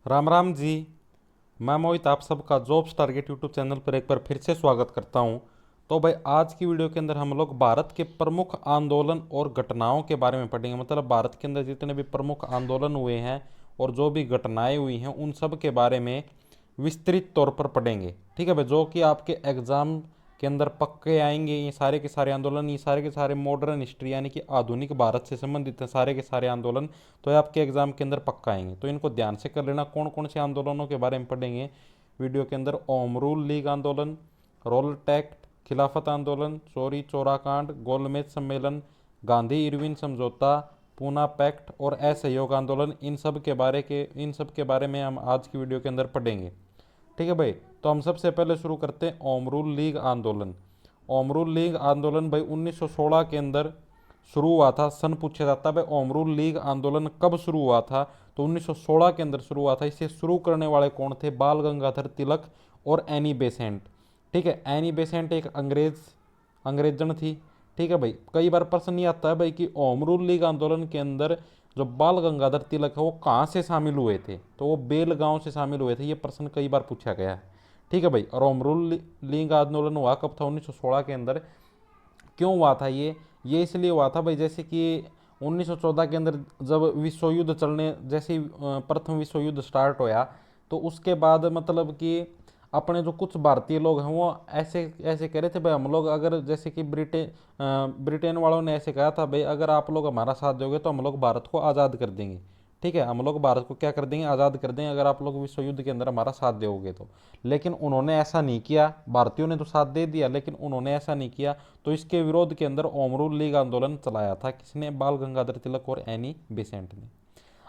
राम राम जी। मैं मोहित आप सबका जॉब्स टारगेट यूट्यूब चैनल पर एक बार फिर से स्वागत करता हूं। तो भाई आज की वीडियो के अंदर हम लोग भारत के प्रमुख आंदोलन और घटनाओं के बारे में पढ़ेंगे। मतलब भारत के अंदर जितने भी प्रमुख आंदोलन हुए हैं और जो भी घटनाएं हुई हैं उन सब के बारे में विस्तृत तौर पर पढ़ेंगे। ठीक है भाई, जो कि आपके एग्जाम के अंदर पक्के आएंगे। ये सारे के सारे आंदोलन, ये सारे के सारे मॉडर्न हिस्ट्री यानी कि आधुनिक भारत से संबंधित हैं सारे के सारे आंदोलन। तो ये आपके एग्जाम के अंदर पक्का आएंगे, तो इनको ध्यान से कर लेना। कौन कौन से आंदोलनों के बारे में पढ़ेंगे वीडियो के अंदर? ओम रूल लीग आंदोलन, रोल टैक्ट, खिलाफत आंदोलन, चोरी चौरा कांड, गोलमेज सम्मेलन, गांधी इरविन समझौता, पूना पैक्ट और असहयोग आंदोलन, इन सब के बारे में हम आज की वीडियो के अंदर पढ़ेंगे। ठीक है भाई, तो हम सबसे पहले शुरू करते हैं ओम रूल लीग आंदोलन। ओम रूल लीग आंदोलन भाई 1916 के अंदर शुरू हुआ था। सन पूछा जाता है भाई ओम रूल लीग आंदोलन कब शुरू हुआ था, तो 1916 के अंदर शुरू हुआ था। इसे शुरू करने वाले कौन थे? बाल गंगाधर तिलक और एनी बेसेंट। ठीक है, एनी बेसेंट एक अंग्रेजन थी। ठीक है भाई, कई बार प्रश्न ये आता है भाई कि ओम रूल लीग आंदोलन के अंदर जो बाल गंगाधर तिलक है वो कहाँ से शामिल हुए थे, तो वो बेलगांव से शामिल हुए थे। ये प्रश्न कई बार पूछा गया है। ठीक है भाई, और ओम रूल लीग आंदोलन हुआ कब था? 1916 के अंदर। क्यों हुआ था ये इसलिए हुआ था भाई, जैसे कि 1914 के अंदर जब विश्व युद्ध चलने, जैसे ही प्रथम विश्व युद्ध स्टार्ट होया, तो उसके बाद मतलब कि अपने जो कुछ भारतीय लोग हैं वो ऐसे ऐसे कह रहे थे भाई हम लोग अगर, जैसे कि ब्रिटेन वालों ने ऐसे कहा था भाई अगर आप लोग हमारा साथ दोगे तो हम लोग भारत को आज़ाद कर देंगे। ठीक है, हम लोग भारत को क्या कर देंगे? आज़ाद कर देंगे अगर आप लोग विश्व युद्ध के अंदर हमारा साथ दोगे तो। लेकिन उन्होंने ऐसा नहीं किया। भारतीयों ने तो साथ दे दिया लेकिन उन्होंने ऐसा नहीं किया। तो इसके विरोध के अंदर ओम रूल लीग आंदोलन चलाया था। किसने? बाल गंगाधर तिलक और एनी बेसेंट ने।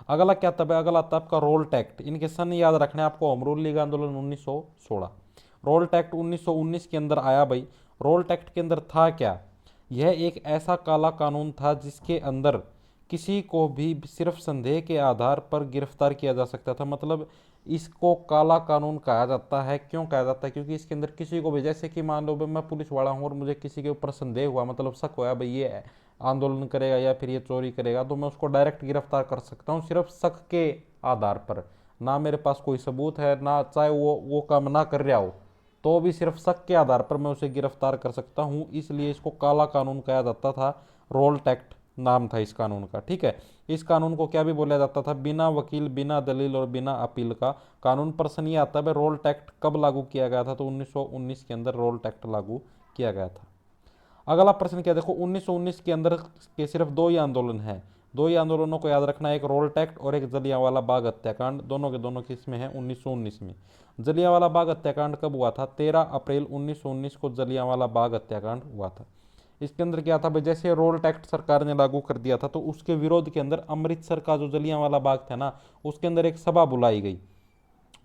अगला क्या था भाई? अगला था आपका रोल टैक्ट। इनके सन याद रखने आपको। होम रूल लीग आंदोलन 1916, रोल टैक्ट 1919 के अंदर आया भाई। रोल टैक्ट के अंदर था क्या? यह एक ऐसा काला कानून था जिसके अंदर किसी को भी सिर्फ संदेह के आधार पर गिरफ्तार किया जा सकता था। मतलब इसको काला कानून कहा जाता है। क्यों कहा जाता है? क्योंकि इसके अंदर किसी को भी, जैसे कि मान लो भाई मैं पुलिस वाला हूँ और मुझे किसी के ऊपर संदेह हुआ, मतलब शक हुआ भाई ये आंदोलन करेगा या फिर ये चोरी करेगा, तो मैं उसको डायरेक्ट गिरफ्तार कर सकता हूँ सिर्फ शक के आधार पर। ना मेरे पास कोई सबूत है, ना चाहे वो काम ना कर रहा हो, तो भी सिर्फ शक के आधार पर मैं उसे गिरफ्तार कर सकता हूँ। इसलिए इसको काला कानून कहा जाता था। रोल टैक्ट नाम था इस कानून का। ठीक है, इस कानून को क्या भी बोला जाता था? बिना वकील, बिना दलील और बिना अपील का कानून। प्रश्न ये आता है रोल टैक्ट कब लागू किया गया था, तो 1919 के अंदर रोल टैक्ट लागू किया गया था। अगला प्रश्न क्या? देखो 1919 के अंदर के सिर्फ दो ही आंदोलन हैं। दो ही आंदोलनों को याद रखना है, एक रोल टैक्ट और एक जलियांवाला बाग हत्याकांड। दोनों के दोनों किस में है? 1919 में। जलियांवाला बाग हत्याकांड कब हुआ था? 13 अप्रैल 1919 को जलियांवाला बाग हत्याकांड हुआ था। इसके अंदर क्या था भाई? जैसे रोल टैक्ट सरकार ने लागू कर दिया था तो उसके विरोध के अंदर अमृतसर का जो जलियांवाला बाग था ना, उसके अंदर एक सभा बुलाई गई।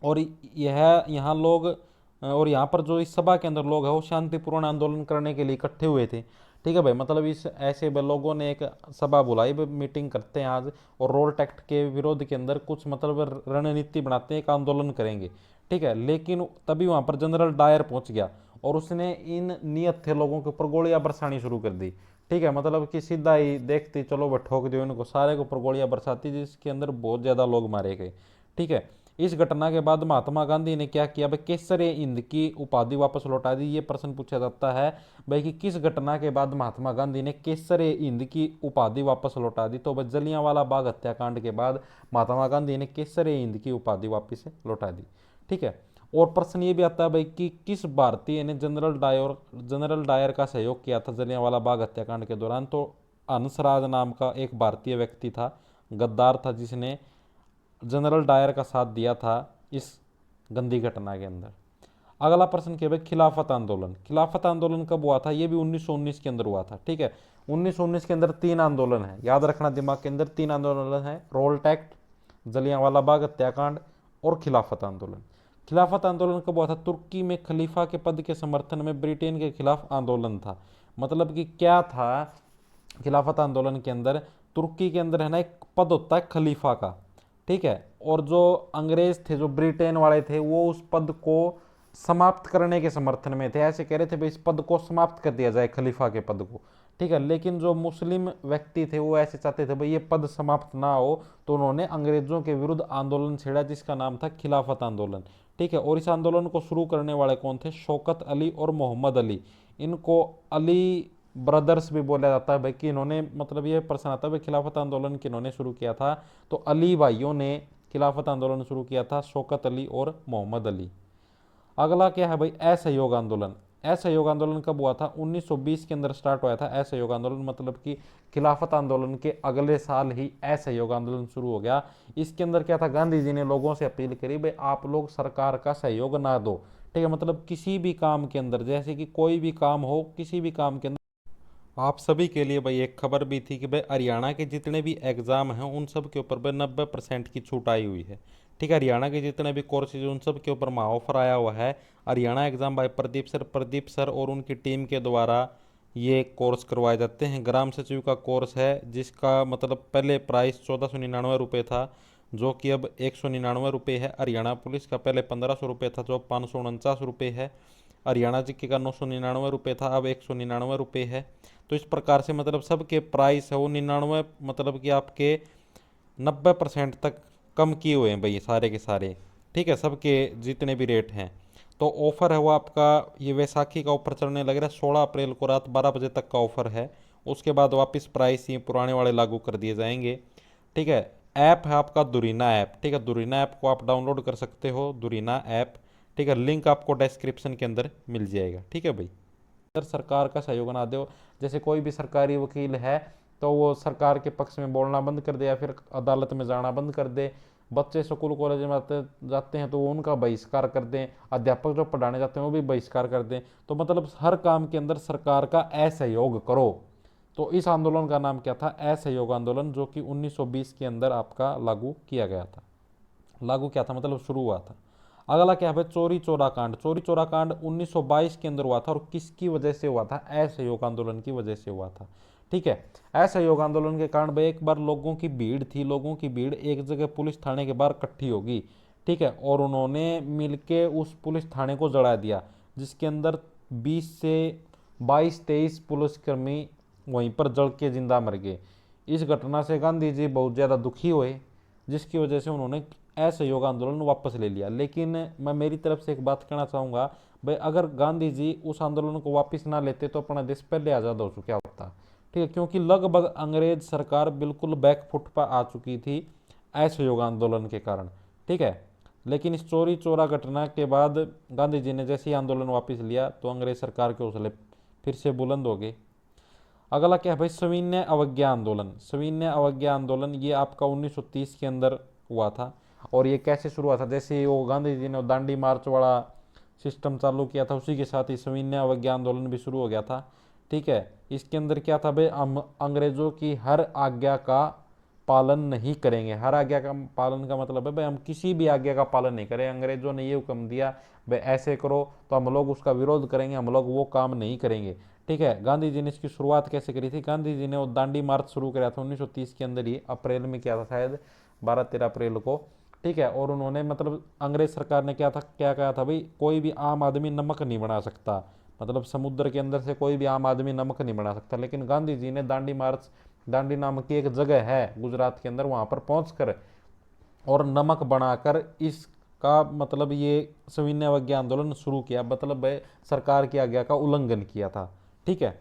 और यह यहाँ लोग, और यहाँ पर जो इस सभा के अंदर लोग हैं वो शांतिपूर्ण आंदोलन करने के लिए इकट्ठे हुए थे। ठीक है भाई, मतलब इस ऐसे लोगों ने एक सभा बुलाई, मीटिंग करते हैं आज और रोल टैक्ट के विरोध के अंदर कुछ मतलब रणनीति बनाते हैं, एक आंदोलन करेंगे। ठीक है, लेकिन तभी वहाँ पर जनरल डायर पहुंच गया और उसने इन नियत थे लोगों के ऊपर गोलियां बरसानी शुरू कर दी। ठीक है, मतलब कि सीधा ही देखते चलो वह ठोक दियो इनको, सारे के ऊपर गोलियां बरसाती जिसके अंदर बहुत ज़्यादा लोग मारे गए। ठीक है, इस घटना के बाद महात्मा गांधी ने क्या किया भाई? केसरे हिंद की उपाधि वापस लौटा दी। ये प्रश्न पूछा जाता है भाई कि किस घटना के बाद महात्मा गांधी ने केसरे हिंद की उपाधि वापस लौटा दी, तो भाई जलियांवाला बाग हत्याकांड के बाद महात्मा गांधी ने केसरे हिंद की उपाधि वापस लौटा दी। ठीक है, और प्रश्न ये भी आता है भाई कि किस भारतीय ने जनरल डायर का सहयोग किया था जलियांवाला बाग हत्याकांड के दौरान, तो हंसराज नाम का एक भारतीय व्यक्ति था, गद्दार था, जिसने जनरल डायर का साथ दिया था इस गंदी घटना के अंदर। अगला प्रश्न क्या है? खिलाफत आंदोलन। खिलाफत आंदोलन कब हुआ था? ये भी 1919 के अंदर हुआ था। ठीक है, 1919 के अंदर तीन आंदोलन है, याद रखना दिमाग के अंदर। तीन आंदोलन है, रोल टैक्ट, जलियांवाला बाग हत्याकांड और खिलाफत आंदोलन। खिलाफत आंदोलन कब हुआ था? तुर्की में खलीफा के पद के समर्थन में ब्रिटेन के खिलाफ आंदोलन था। मतलब कि क्या था खिलाफत आंदोलन के अंदर? तुर्की के अंदर है ना एक पद होता है खलीफा का। ठीक है, और जो अंग्रेज थे, जो ब्रिटेन वाले थे, वो उस पद को समाप्त करने के समर्थन में थे। ऐसे कह रहे थे भाई इस पद को समाप्त कर दिया जाए, खलीफा के पद को। ठीक है। लेकिन जो मुस्लिम व्यक्ति थे वो ऐसे चाहते थे भाई ये पद समाप्त ना हो, तो उन्होंने अंग्रेजों के विरुद्ध आंदोलन छेड़ा जिसका नाम था खिलाफत आंदोलन। ठीक है। और इस आंदोलन को शुरू करने वाले कौन थे? शौकत अली और मोहम्मद अली। इनको अली ब्रदर्स भी बोला जाता है भाई, कि इन्होंने मतलब ये प्रश्न आता है भाई खिलाफत आंदोलन किन्होंने शुरू किया था, तो अली भाइयों ने खिलाफत आंदोलन शुरू किया था, शौकत अली और मोहम्मद अली। अगला क्या है भाई? असहयोग आंदोलन। असहयोग आंदोलन कब हुआ था? 1920 के अंदर स्टार्ट हुआ था असहयोग आंदोलन, मतलब कि खिलाफत आंदोलन के अगले साल ही असहयोग आंदोलन शुरू हो गया। इसके अंदर क्या था? गांधी जी ने लोगों से अपील करी भाई आप लोग सरकार का सहयोग ना दो। ठीक है। मतलब किसी भी काम के अंदर, जैसे कि कोई भी काम हो, किसी भी काम के अंदर आप सभी के लिए भाई एक खबर भी थी कि भाई हरियाणा के जितने भी एग्ज़ाम हैं उन सब के ऊपर भाई 90% की छूट आई हुई है। ठीक है। हरियाणा के जितने भी कोर्सेज उन सब के ऊपर महा ऑफर आया हुआ है। हरियाणा एग्ज़ाम भाई प्रदीप सर और उनकी टीम के द्वारा ये कोर्स करवाए जाते हैं। ग्राम सचिव का कोर्स है जिसका मतलब पहले प्राइस 1499 रुपये था, जो कि अब 199 रुपये है। हरियाणा पुलिस का पहले 1500 रुपये था, जो 549 रुपये है। हरियाणा जीके का 999 रुपये था, अब 199 रुपये है। तो इस प्रकार से मतलब सबके प्राइस है वो 99, मतलब कि आपके 90% तक कम किए हुए हैं भाई ये सारे के सारे। ठीक है। सबके जितने भी रेट हैं, तो ऑफ़र है वो आपका, ये वैसाखी का ऑफर चलने लग रहा है 16 अप्रैल को रात 12 बजे तक का ऑफर है। उसके बाद वापस प्राइस ये पुराने वाले लागू कर दिए जाएंगे। ठीक है। ऐप है आपका दुरीना ऐप। ठीक है। दुरीना ऐप को आप डाउनलोड कर सकते हो, दुरीना ऐप। ठीक है। लिंक आपको डिस्क्रिप्शन के अंदर मिल जाएगा। ठीक है भाई। अगर सरकार का सहयोग ना दो, जैसे कोई भी सरकारी वकील है तो वो सरकार के पक्ष में बोलना बंद कर दे या फिर अदालत में जाना बंद कर दे, बच्चे स्कूल कॉलेज में जाते हैं तो वो उनका बहिष्कार कर दें, अध्यापक जो पढ़ाने जाते हैं वो भी बहिष्कार कर दें, तो मतलब हर काम के अंदर सरकार का असहयोग करो। तो इस आंदोलन का नाम क्या था? असहयोग आंदोलन, जो कि 1920 के अंदर आपका लागू किया गया था। लागू क्या था मतलब शुरू हुआ था। अगला क्या है? चोरी चोरा कांड। चोरी चोरा कांड 1922 के अंदर हुआ था, और किसकी वजह से हुआ था? असहयोग आंदोलन की वजह से हुआ था। ठीक है। असहयोग आंदोलन के कारण भाई एक बार लोगों की भीड़ थी, लोगों की भीड़ एक जगह पुलिस थाने के बाहर इकट्ठी होगी। ठीक है। और उन्होंने मिलके उस पुलिस थाने को जला दिया, जिसके अंदर 20 से 22-23 पुलिसकर्मी वहीं पर जल के जिंदा मर गए। इस घटना से गांधी जी बहुत ज़्यादा दुखी हुए, जिसकी वजह से उन्होंने असहयोग आंदोलन वापस ले लिया। लेकिन मैं मेरी तरफ से एक बात कहना चाहूँगा भाई, अगर गांधी जी उस आंदोलन को वापस ना लेते तो अपना देश पहले आज़ाद हो चुका होता। ठीक है। क्योंकि लगभग अंग्रेज सरकार बिल्कुल बैकफुट पर आ चुकी थी असहयोग आंदोलन के कारण। ठीक है। लेकिन इस चोरी चोरा घटना के बाद गांधी जी ने जैसे ही आंदोलन वापस लिया तो अंग्रेज सरकार के हौसले फिर से बुलंद हो गए। अगला क्या है भाई? सविनय अवज्ञा आंदोलन। सविनय अवज्ञा आंदोलन ये आपका 1930 के अंदर हुआ था। और ये कैसे शुरू हुआ था? जैसे वो गांधी जी ने दांडी मार्च वाला सिस्टम चालू किया था, उसी के साथ ही सविनय अवज्ञा आंदोलन भी शुरू हो गया था। ठीक है। इसके अंदर क्या था भाई? हम अंग्रेजों की हर आज्ञा का पालन नहीं करेंगे। हर आज्ञा का पालन का मतलब है भाई हम किसी भी आज्ञा का पालन नहीं करें। अंग्रेजों ने ये हुक्म दिया भाई ऐसे करो, तो हम लोग उसका विरोध करेंगे, हम लोग वो काम नहीं करेंगे। ठीक है। गांधी जी ने इसकी शुरुआत कैसे करी थी? गांधी जी ने वो दांडी मार्च शुरू किया था 1930 के अंदर ही, अप्रैल में किया था शायद, 12-13 अप्रैल को। ठीक है। और उन्होंने मतलब अंग्रेज सरकार ने क्या कहा था भाई? कोई भी आम आदमी नमक नहीं बना सकता, मतलब समुद्र के अंदर से कोई भी आम आदमी नमक नहीं बना सकता। लेकिन गांधी जी ने दांडी मार्च, दांडी नामक की एक जगह है गुजरात के अंदर, वहां पर पहुंचकर और नमक बनाकर इसका मतलब ये सविनय अवज्ञा आंदोलन शुरू किया, मतलब सरकार की आज्ञा का उल्लंघन किया था। ठीक है।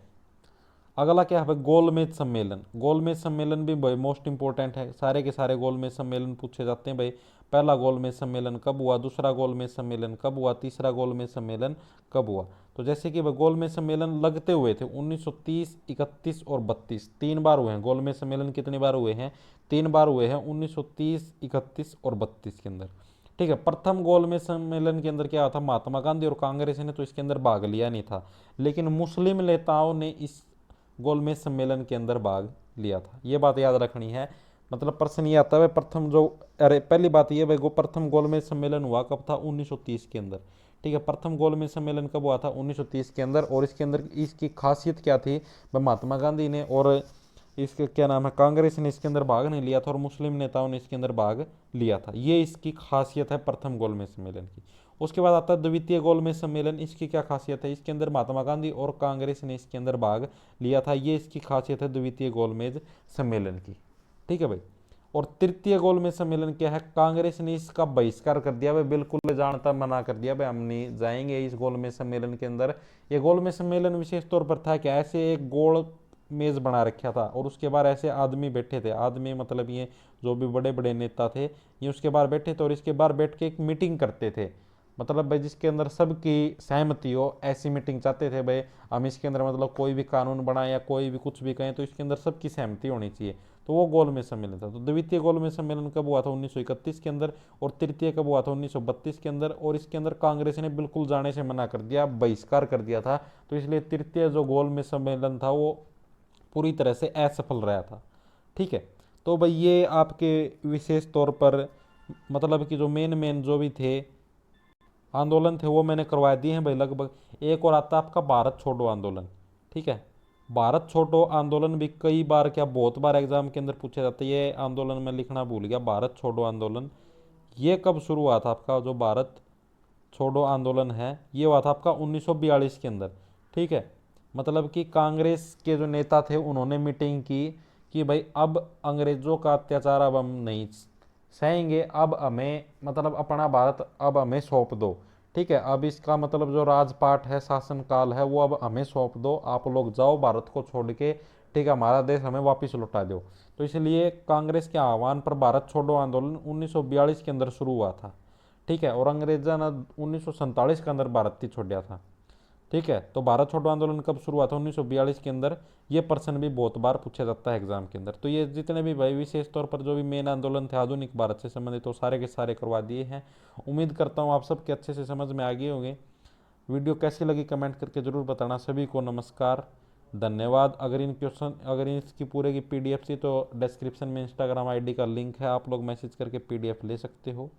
अगला क्या है भाई? गोलमेज सम्मेलन। गोलमेज सम्मेलन भी भाई मोस्ट इंपॉर्टेंट है, सारे के सारे गोलमेज सम्मेलन पूछे जाते हैं भाई। पहला गोलमेज सम्मेलन कब हुआ? दूसरा गोलमेज सम्मेलन कब हुआ? तीसरा गोलमेज सम्मेलन कब हुआ? तो जैसे कि भाई गोलमेज सम्मेलन लगते हुए थे 1930, 31 और 32, 3 बार हुए हैं गोलमेज सम्मेलन। कितनी बार हुए हैं? 3 बार हुए हैं, 1930, 31 और 32 के अंदर। ठीक है। प्रथम गोलमेज सम्मेलन के अंदर क्या हुआ था? महात्मा गांधी और कांग्रेस ने तो इसके अंदर भाग लिया नहीं था, लेकिन मुस्लिम नेताओं ने इस गोलमेज सम्मेलन के अंदर भाग लिया था। ये बात याद रखनी है। मतलब प्रश्न ये आता है प्रथम जो, अरे पहली बात ये भाई प्रथम गोलमेज सम्मेलन हुआ कब था? 1930 के अंदर। ठीक है। प्रथम गोलमेज सम्मेलन कब हुआ था? 1930 के अंदर। और इसके अंदर इसकी खासियत क्या थी? महात्मा गांधी ने और इसके क्या नाम है, कांग्रेस ने इसके अंदर भाग नहीं लिया था और मुस्लिम नेताओं ने इसके अंदर भाग लिया था। ये इसकी खासियत है प्रथम गोलमेज सम्मेलन की। उसके बाद आता है द्वितीय गोलमेज सम्मेलन। इसकी क्या खासियत है, इसके अंदर महात्मा गांधी और कांग्रेस ने इसके अंदर भाग लिया था। ये इसकी खासियत है द्वितीय गोलमेज सम्मेलन की। ठीक है भाई। और तृतीय गोलमेज सम्मेलन क्या है, कांग्रेस ने इसका बहिष्कार कर दिया भाई, बिल्कुल जानता मना कर दिया भाई, हम नहीं जाएंगे इस गोलमेज सम्मेलन के अंदर। ये गोलमेज सम्मेलन विशेष तौर पर था कि ऐसे एक गोल मेज बना रखा था और उसके बाद ऐसे आदमी बैठे थे, आदमी मतलब ये जो भी बड़े बड़े नेता थे ये उसके बाहर बैठे थे और इसके बाहर बैठ के एक मीटिंग करते थे। मतलब भाई जिसके अंदर सबकी सहमति हो, ऐसी मीटिंग चाहते थे भाई हम इसके अंदर, मतलब कोई भी कानून बनाए या कोई भी कुछ भी कहें तो इसके अंदर सबकी सहमति होनी चाहिए। तो वो गोलमेज सम्मेलन था। तो द्वितीय गोलमेज सम्मेलन कब हुआ था, 1931 के अंदर। और तृतीय कब हुआ था, 1932 के अंदर। और इसके अंदर कांग्रेस ने बिल्कुल जाने से मना कर दिया, बहिष्कार कर दिया था। तो इसलिए तृतीय जो गोलमेज सम्मेलन था वो पूरी तरह से असफल रहा था। ठीक है। तो भाई ये आपके विशेष तौर पर मतलब कि जो मेन मेन जो भी थे आंदोलन थे वो मैंने करवा दिए हैं भाई लगभग। एक और आता है आपका भारत छोड़ो आंदोलन। ठीक है। भारत छोड़ो आंदोलन भी कई बार, क्या बहुत बार एग्जाम के अंदर पूछा जाता है। ये आंदोलन मैं लिखना भूल गया, भारत छोड़ो आंदोलन ये कब शुरू हुआ था आपका, जो भारत छोड़ो आंदोलन है ये हुआ था आपका 1942 के अंदर। ठीक है। मतलब कि कांग्रेस के जो नेता थे उन्होंने मीटिंग की कि भाई अब अंग्रेजों का अत्याचार अब हम नहीं सहेंगे, अब हमें मतलब अपना भारत अब हमें सौंप दो। ठीक है। अब इसका मतलब जो राजपाट है, शासन काल है, वो अब हमें सौंप दो, आप लोग जाओ भारत को छोड़ के। ठीक है। हमारा देश हमें वापस लौटा दो। तो इसलिए कांग्रेस के आह्वान पर भारत छोड़ो आंदोलन 1942 के अंदर शुरू हुआ था। ठीक है। और अंग्रेजा ने 1947 के अंदर भारत ही छोड़ा था। ठीक है। तो भारत छोड़ो आंदोलन कब शुरू हुआ था, 1942 के अंदर। ये प्रश्न भी बहुत बार पूछा जाता है एग्जाम के अंदर। तो ये जितने भी भाई विशेष तौर पर जो भी मेन आंदोलन थे आधुनिक भारत से संबंधित वो सारे के सारे करवा दिए हैं। उम्मीद करता हूँ आप सबके अच्छे से समझ में आ गए होंगे। वीडियो कैसी लगी कमेंट करके जरूर बताना। सभी को नमस्कार, धन्यवाद। अगर इन क्वेश्चन अगर इसकी पूरे की PDF थी तो डिस्क्रिप्शन में इंस्टाग्राम ID का लिंक है, आप लोग मैसेज करके PDF ले सकते हो।